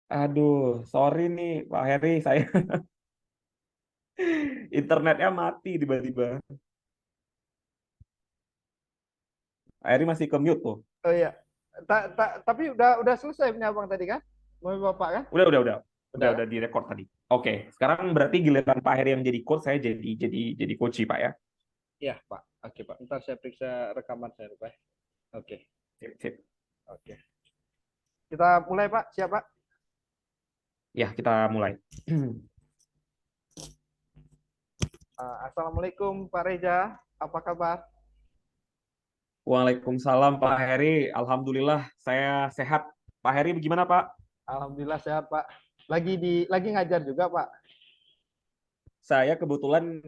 Aduh, sorry nih Pak Heri, saya internetnya mati tiba-tiba. Pak Heri masih ke mute tuh. Oh iya. Tapi udah selesai punya abang tadi kan? Mau bapak kan? Udah, Udah kan? udah direkord tadi. Oke, sekarang berarti giliran Pak Heri yang jadi coach, saya jadi coach Pak ya. Iya Pak. Oke Pak. Ntar saya periksa rekaman saya Pak. Oke. Sip, sip. Oke. Kita mulai Pak. Siap Pak? Ya, kita mulai. Assalamualaikum Pak Reza. Apa kabar? Waalaikumsalam Pak Heri. Alhamdulillah saya sehat. Pak Heri gimana Pak? Alhamdulillah sehat Pak. Lagi ngajar juga Pak. Saya kebetulan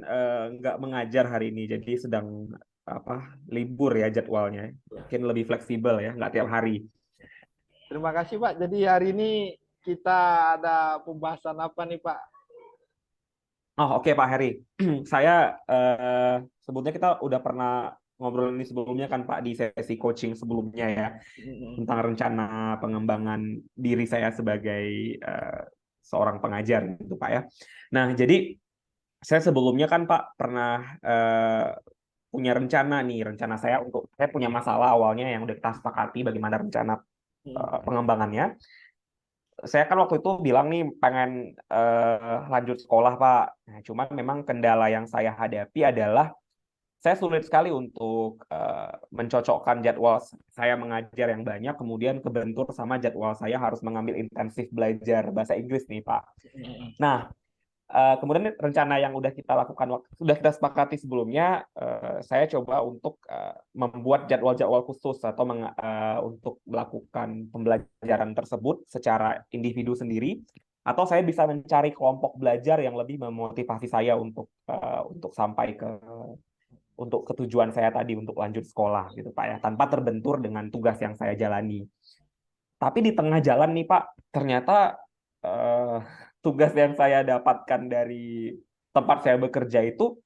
nggak mengajar hari ini, jadi sedang apa libur ya jadwalnya. Mungkin lebih fleksibel ya, nggak tiap hari. Terima kasih Pak. Jadi hari ini kita ada pembahasan apa nih Pak? Oh oke Pak Heri, saya sebetulnya kita udah pernah ngobrol ini sebelumnya kan Pak di sesi coaching sebelumnya ya tentang rencana pengembangan diri saya sebagai eh, seorang pengajar gitu Pak ya. Nah jadi saya sebelumnya kan Pak pernah punya rencana nih, rencana saya punya masalah awalnya yang udah kita sepakati bagaimana rencana pengembangannya. Saya kan waktu itu bilang nih pengen lanjut sekolah Pak. Nah, cuman memang kendala yang saya hadapi adalah saya sulit sekali untuk mencocokkan jadwal saya mengajar yang banyak, kemudian kebentur sama jadwal saya harus mengambil intensif belajar bahasa Inggris nih Pak. Nah, kemudian rencana yang udah kita lakukan, sudah kita sepakati sebelumnya, saya coba untuk membuat jadwal-jadwal khusus atau untuk melakukan pembelajaran tersebut secara individu sendiri, atau saya bisa mencari kelompok belajar yang lebih memotivasi saya untuk sampai untuk ketujuan saya tadi untuk lanjut sekolah gitu Pak ya, tanpa terbentur dengan tugas yang saya jalani. Tapi di tengah jalan nih Pak, ternyata eh, tugas yang saya dapatkan dari tempat saya bekerja itu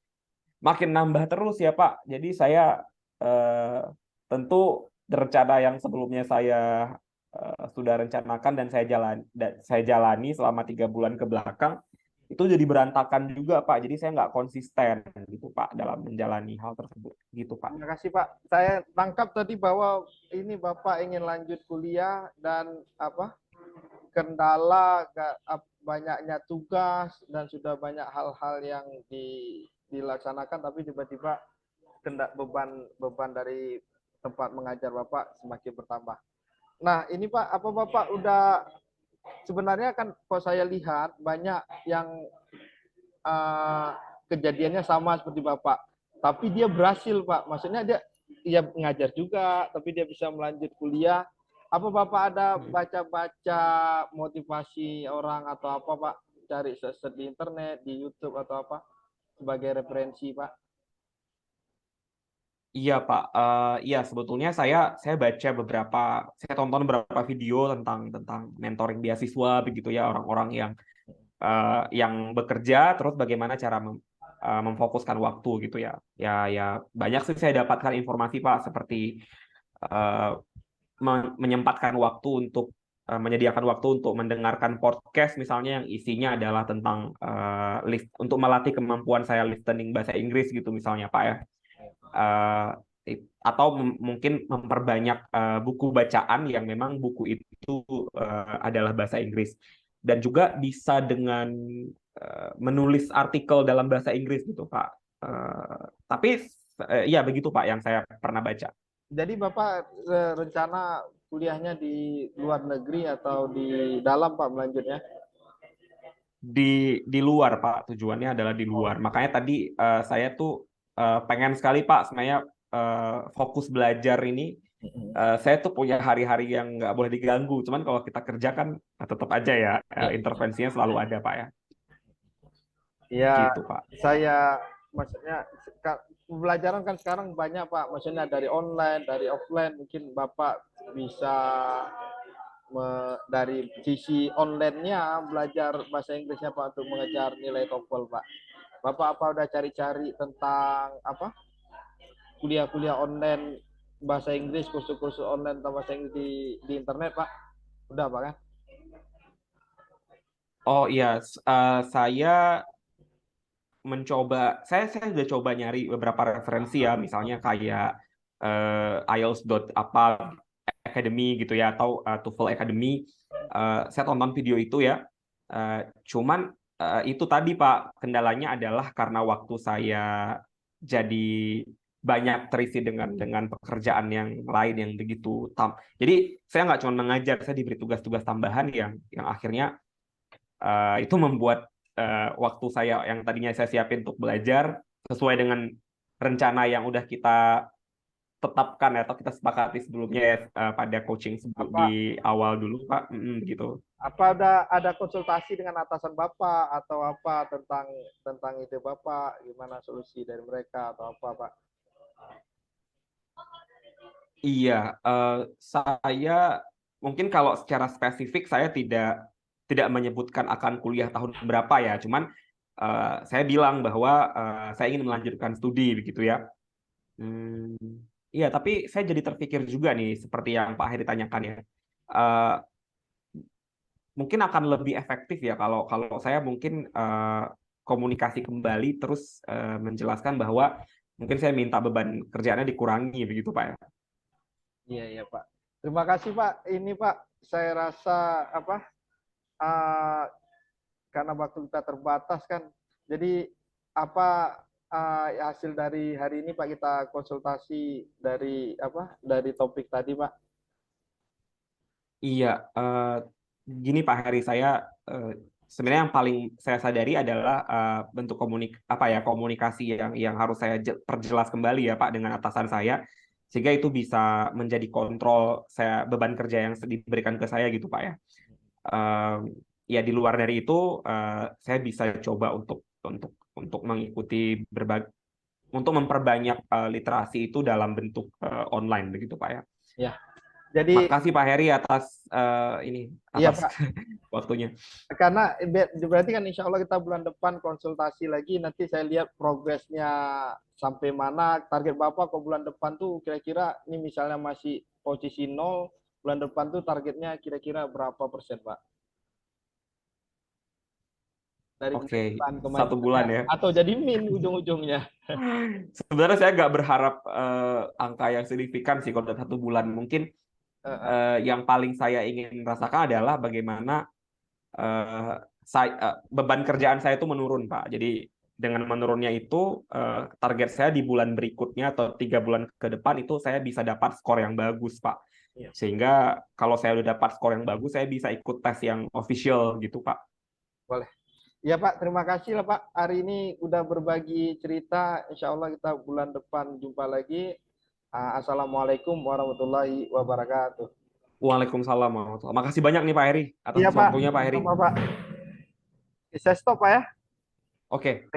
makin nambah terus ya Pak. Jadi saya eh, tentu rencana yang sebelumnya saya sudah rencanakan dan saya jalani selama 3 bulan ke belakang itu jadi berantakan juga Pak. Jadi saya nggak konsisten gitu Pak dalam menjalani hal tersebut gitu Pak. Terima kasih Pak. Saya tangkap tadi bahwa ini Bapak ingin lanjut kuliah dan apa kendala banyaknya tugas dan sudah banyak hal-hal yang dilaksanakan tapi tiba-tiba beban beban dari tempat mengajar Bapak semakin bertambah. Nah, ini Pak, apa Bapak udah sebenarnya kan kalau saya lihat banyak yang uh, kejadiannya sama seperti Bapak. Tapi dia berhasil, Pak. Maksudnya dia ngajar juga, tapi dia bisa melanjut kuliah. Apa Bapak ada baca-baca motivasi orang atau apa, Pak? Cari search di internet, di YouTube atau apa sebagai referensi, Pak? Iya Pak, iya sebetulnya saya baca saya tonton beberapa video tentang mentoring beasiswa begitu ya orang-orang yang bekerja terus bagaimana cara memfokuskan waktu gitu ya. Ya banyak sih saya dapatkan informasi Pak seperti eh, menyempatkan waktu untuk menyediakan waktu untuk mendengarkan podcast misalnya yang isinya adalah tentang untuk melatih kemampuan saya listening bahasa Inggris gitu misalnya Pak ya. Eh, atau mungkin memperbanyak buku bacaan yang memang buku itu adalah bahasa Inggris dan juga bisa dengan menulis artikel dalam bahasa Inggris gitu Pak. Tapi ya begitu Pak yang saya pernah baca. Jadi Bapak rencana kuliahnya di luar negeri atau di dalam, Pak, melanjutnya? Di luar Pak, tujuannya adalah di luar. Makanya tadi saya tuh pengen sekali Pak sebenarnya fokus belajar ini. Saya tuh punya hari-hari yang nggak boleh diganggu. Cuman kalau kita kerja kan tetap aja ya intervensinya selalu ada Pak ya. Ya, Gitu Pak. saya maksudnya pembelajaran kan sekarang banyak Pak, maksudnya dari online, dari offline, mungkin Bapak bisa dari sisi online-nya belajar bahasa Inggrisnya Pak untuk mengejar nilai TOEFL Pak. Bapak apa udah cari-cari tentang apa kuliah-kuliah online bahasa Inggris, kursus-kursus online tentang bahasa Inggris di internet Pak? Udah Pak kan? Oh iya, saya mencoba, saya sudah coba nyari beberapa referensi ya, misalnya kayak IELTS apa Academy gitu ya, atau TOEFL Academy. Saya tonton video itu ya. Cuman itu tadi Pak, kendalanya adalah karena waktu saya jadi banyak terisi dengan pekerjaan yang lain yang begitu Jadi saya nggak cuma mengajar, saya diberi tugas-tugas tambahan yang akhirnya itu membuat waktu saya yang tadinya saya siapin untuk belajar sesuai dengan rencana yang udah kita tetapkan ya, atau kita sepakati sebelumnya ya, pada coaching Apa di awal dulu Pak. Begitu. apa ada konsultasi dengan atasan Bapak atau apa tentang ide Bapak, gimana solusi dari mereka atau apa, Pak? Iya, saya mungkin kalau secara spesifik saya tidak menyebutkan akan kuliah tahun berapa ya, cuman saya bilang bahwa saya ingin melanjutkan studi begitu ya. Hmm, iya, tapi saya jadi terpikir juga nih, seperti yang Pak Heri tanyakan ya. Eh, Mungkin akan lebih efektif ya kalau kalau saya mungkin komunikasi kembali terus menjelaskan bahwa mungkin saya minta beban kerjaannya dikurangi begitu Pak ya. Iya, iya, Pak. Terima kasih, Pak. Ini, Pak, saya rasa apa? uh, karena waktu kita terbatas kan. Jadi apa hasil dari hari ini, Pak, kita konsultasi dari apa? Dari topik tadi, Pak. Iya, gini Pak Heri, saya sebenarnya yang paling saya sadari adalah bentuk komunikasi yang harus saya perjelas kembali ya Pak dengan atasan saya, sehingga itu bisa menjadi kontrol saya beban kerja yang diberikan ke saya gitu Pak ya. Eh, Ya di luar dari itu, saya bisa coba untuk mengikuti berbagai untuk memperbanyak literasi itu dalam bentuk online begitu Pak ya. Ya. Jadi Makasih Pak Heri atas iya, atas Pak. waktunya. Karena berarti kan insya Allah kita bulan depan konsultasi lagi, nanti saya lihat progresnya sampai mana. Target Bapak ke bulan depan tuh kira-kira ini misalnya masih posisi nol, bulan depan tuh targetnya kira-kira berapa persen, Pak? Dari Oke, satu kemajuannya bulan ya. atau jadi min ujung-ujungnya. Sebenarnya saya nggak berharap angka yang signifikan sih kalau dalam 1 bulan. Mungkin yang paling saya ingin rasakan adalah bagaimana beban kerjaan saya itu menurun, Pak. Jadi dengan menurunnya itu, target saya di bulan berikutnya atau 3 bulan ke depan itu saya bisa dapat skor yang bagus, Pak. Iya. Sehingga kalau saya udah dapat skor yang bagus, saya bisa ikut tes yang official gitu, Pak. Boleh. Ya, Pak, terima kasih lah, Pak. Hari ini udah berbagi cerita. Insya Allah kita bulan depan jumpa lagi. Assalamualaikum warahmatullahi wabarakatuh. Waalaikumsalam warahmatullahi wabarakatuh. Makasih banyak nih Pak Heri atas Iya, Pak. waktunya Pak Heri. Sama, Pak. Saya stop, Pak, ya. Oke.